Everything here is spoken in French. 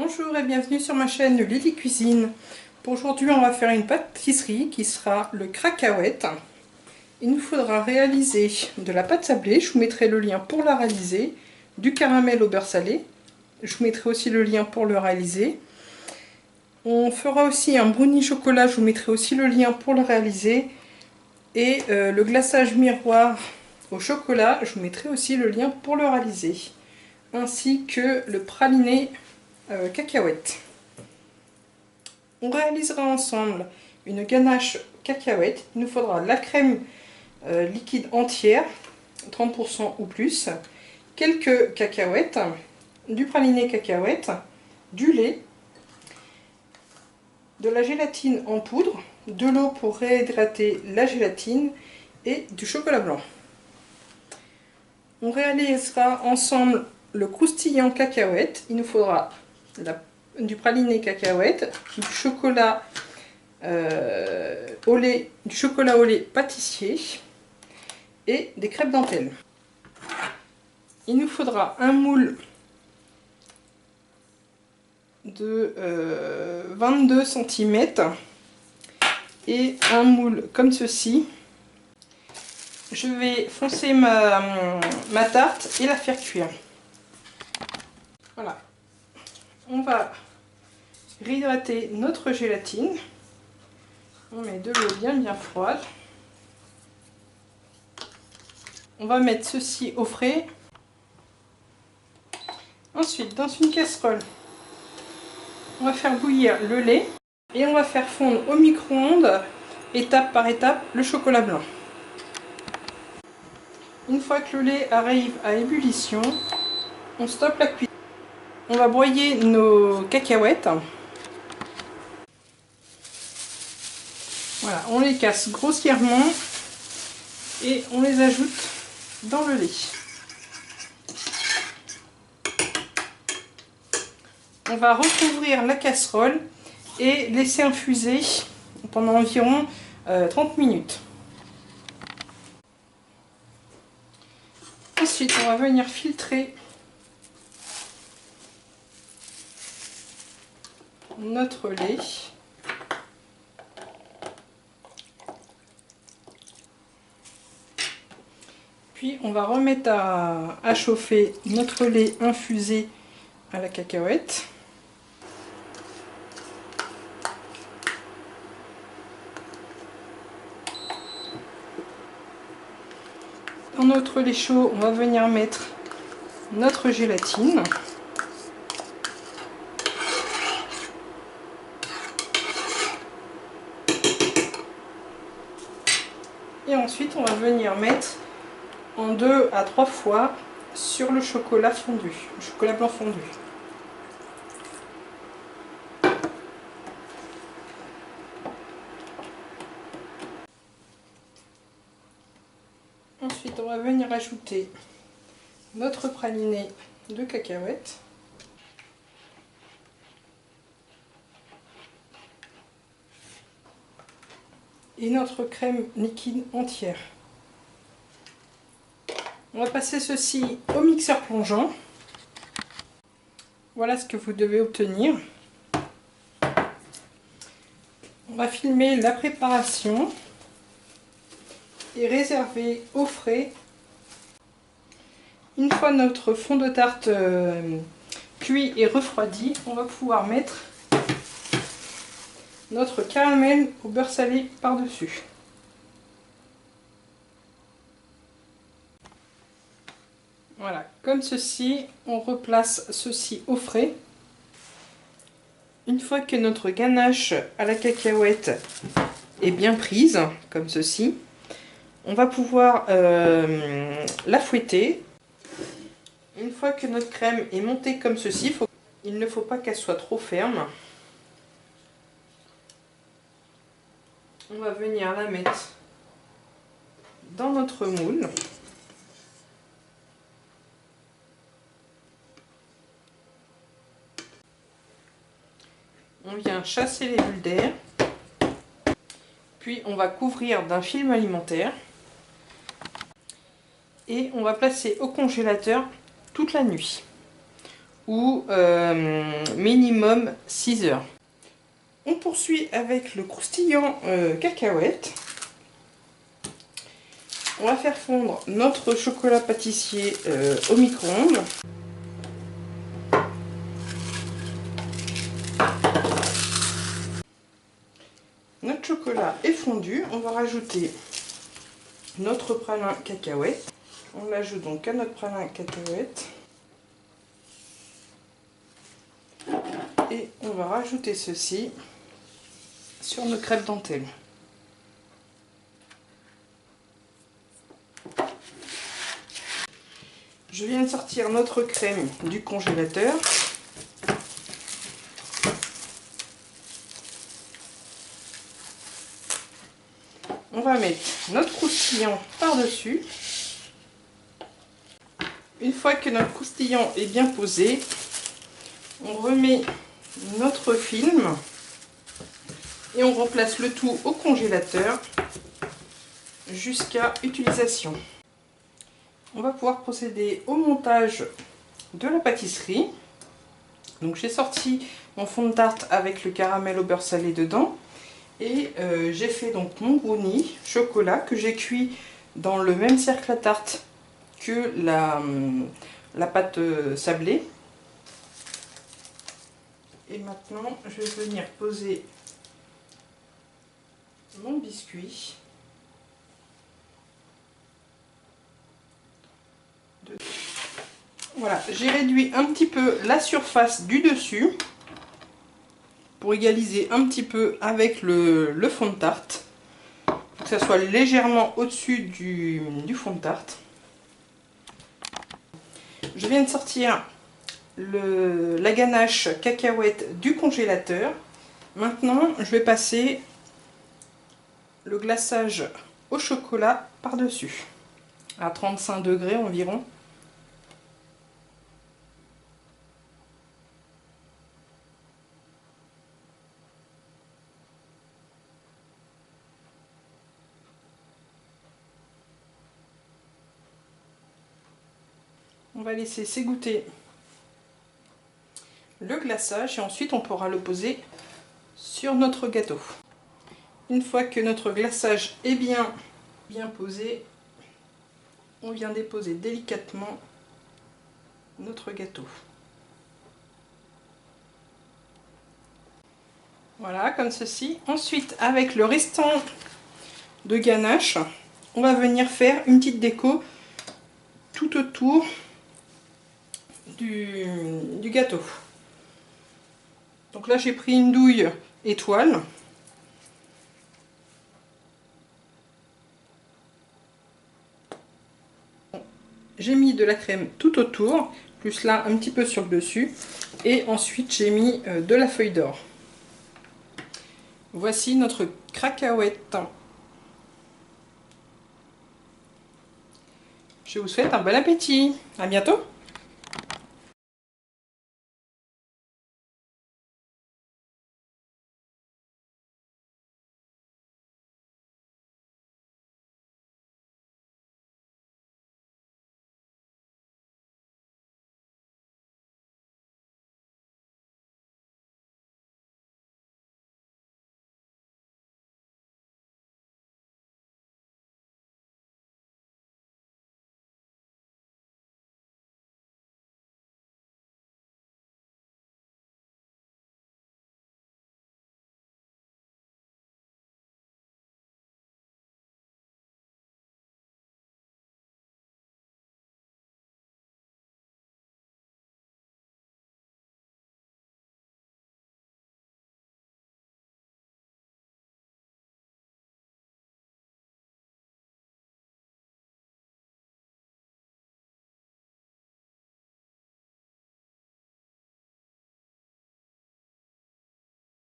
Bonjour et bienvenue sur ma chaîne Lily Cuisine. Pour aujourd'hui, on va faire une pâtisserie qui sera le cacahuète. Il nous faudra réaliser de la pâte sablée, je vous mettrai le lien pour la réaliser, du caramel au beurre salé, je vous mettrai aussi le lien pour le réaliser. On fera aussi un brownie chocolat, je vous mettrai aussi le lien pour le réaliser. Et le glaçage miroir au chocolat, je vous mettrai aussi le lien pour le réaliser. Ainsi que le praliné cacahuète. On réalisera ensemble une ganache cacahuète. Il nous faudra la crème liquide entière, 30% ou plus, quelques cacahuètes, du praliné cacahuète, du lait, de la gélatine en poudre, de l'eau pour réhydrater la gélatine et du chocolat blanc. On réalisera ensemble le croustillant cacahuète. Il nous faudra du praliné cacahuète, du chocolat au lait, pâtissier et des crêpes dentelles. Il nous faudra un moule de 22 cm et un moule comme ceci. Je vais foncer ma tarte et la faire cuire. Voilà. On va réhydrater notre gélatine. On met de l'eau bien froide. On va mettre ceci au frais. Ensuite, dans une casserole, on va faire bouillir le lait et on va faire fondre au micro-ondes, étape par étape, le chocolat blanc. Une fois que le lait arrive à ébullition, on stoppe la cuisson. On va broyer nos cacahuètes. Voilà, on les casse grossièrement et on les ajoute dans le lait. On va recouvrir la casserole et laisser infuser pendant environ 30 minutes. Ensuite, on va venir filtrer notre lait. Puis on va remettre à chauffer notre lait infusé à la cacahuète. Dans notre lait chaud, on va venir mettre notre gélatine. Et ensuite, on va venir mettre en 2 à 3 fois sur le chocolat fondu, le chocolat blanc fondu. Ensuite, on va venir ajouter notre praliné de cacahuètes. Et notre crème liquide entière. On va passer ceci au mixeur plongeant. Voilà ce que vous devez obtenir. On va filmer la préparation et réserver au frais. Une fois notre fond de tarte cuit et refroidi, on va pouvoir mettre notre caramel au beurre salé par-dessus. Voilà, comme ceci, on replace ceci au frais. Une fois que notre ganache à la cacahuète est bien prise, comme ceci, on va pouvoir la fouetter. Une fois que notre crème est montée comme ceci, il ne faut pas qu'elle soit trop ferme. On va venir la mettre dans notre moule. On vient chasser les bulles d'air. Puis on va couvrir d'un film alimentaire. Et on va placer au congélateur toute la nuit. ou minimum 6 heures. On poursuit avec le croustillant cacahuète. On va faire fondre notre chocolat pâtissier au micro-ondes. Notre chocolat est fondu, on va rajouter notre pralin cacahuète. On l'ajoute donc à notre pralin cacahuète. Et on va rajouter ceci sur nos crêpes dentelles. Je viens de sortir notre crème du congélateur. On va mettre notre croustillant par-dessus. Une fois que notre croustillant est bien posé, on remet notre film et on remplace le tout au congélateur jusqu'à utilisation. On va pouvoir procéder au montage de la pâtisserie. Donc j'ai sorti mon fond de tarte avec le caramel au beurre salé dedans. Et j'ai fait donc mon brownie chocolat que j'ai cuit dans le même cercle à tarte que la pâte sablée. Et maintenant je vais venir poser mon biscuit. Voilà, j'ai réduit un petit peu la surface du dessus pour égaliser un petit peu avec le fond de tarte, pour que ça soit légèrement au-dessus du fond de tarte. Je viens de sortir la ganache cacahuète du congélateur. Maintenant, je vais passer le glaçage au chocolat par-dessus, à 35 degrés environ. On va laisser s'égoutter le glaçage et ensuite on pourra le poser sur notre gâteau. Une fois que notre glaçage est bien posé, on vient déposer délicatement notre gâteau. Voilà, comme ceci. Ensuite, avec le restant de ganache, on va venir faire une petite déco tout autour du gâteau. Donc là j'ai pris une douille étoile. J'ai mis de la crème tout autour, plus là un petit peu sur le dessus. Et ensuite j'ai mis de la feuille d'or. Voici notre cracahuète. Je vous souhaite un bon appétit. À bientôt.